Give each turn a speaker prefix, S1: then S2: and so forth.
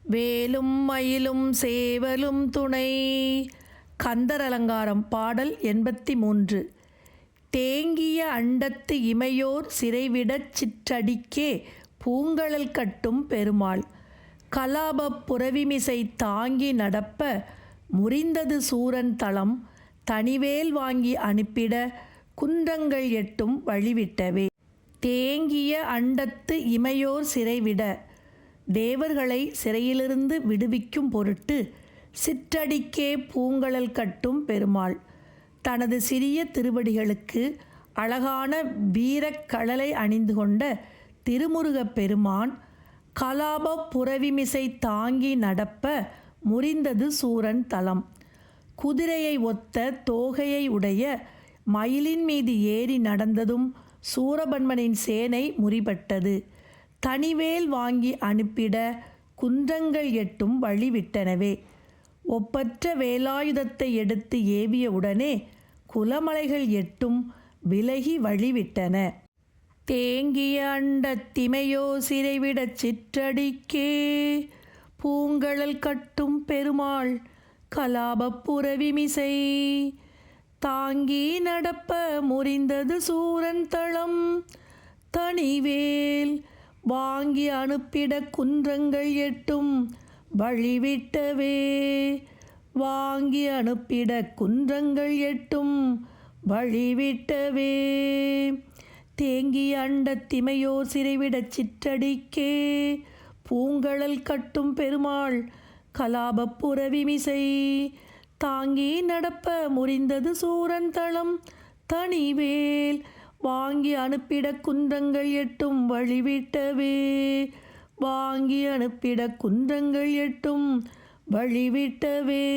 S1: வேலும் மயிலும் சேவலும் துணை. கந்தர் அலங்காரம் பாடல் 83. தேங்கிய அண்டத்து இமையோர் சிறைவிடச் சிற்றடிக்கே பூங்கழல் கட்டும் பெருமாள். கலாபப் புரவிமிசை தாங்கி நடப்ப முறிந்தது சூரன் தளம். தனிவேல் வாங்கி அனுப்பிட குன்றங்கள் எட்டும் வழிவிட்டவே. தேங்கிய அண்டத்து இமையோர் சிறைவிட, தேவர்களை சிறையிலிருந்து விடுவிக்கும் பொருட்டு சிற்றடிக்கே பூங்கழல் கட்டும் பெருமாள் தனது சிறிய திருவடிகளுக்கு அழகான வீரக்கழலை அணிந்து கொண்ட திருமுருகப் பெருமான் கலாபப் புரவிமிசை தாங்கி நடப்ப முறிந்தது சூரன் தளம். குதிரையை ஒத்த தோகையை உடைய மயிலின் மீது ஏறி நடந்ததும் சூரபன்மனின் சேனை முறிபட்டது. தனிவேல் வாங்கி அனுப்பிட குன்றங்கள் எட்டும் வழிவிட்டனவே. ஒப்பற்ற வேலாயுதத்தை எடுத்து ஏவிய உடனே குலமலைகள் எட்டும் விலகி வழிவிட்டன. தேங்கிய அண்டத்திமையோ சிறைவிடச் சிற்றடிக்கே பூங்கழல் கட்டும் பெருமாள் கலாபப் புரவிமிசை தாங்கி நடப்ப முறிந்தது சூரன் தளம். தனிவேல் வாங்கி அனுப்பிட குன்றங்கள் எட்டும் வழிவிட்டவே. வாங்கி அனுப்பிட குன்றங்கள் எட்டும் வழிவிட்டவே. தேங்கிய அண்டத்திமையோர் சிறைவிடச் சிற்றடிக்கே பூங்கழல் கட்டும் பெருமாள் கலாபப் புரவிமிசை தாங்கி நடப்ப முறிந்தது சூரன் தளம். தனிவேல் வாங்கி அனுப்பிட குன்றங்கள் எட்டும் வழிவிட்டவே. வாங்கி அனுப்பிட குன்றங்கள் எட்டும் வழிவிட்டவே.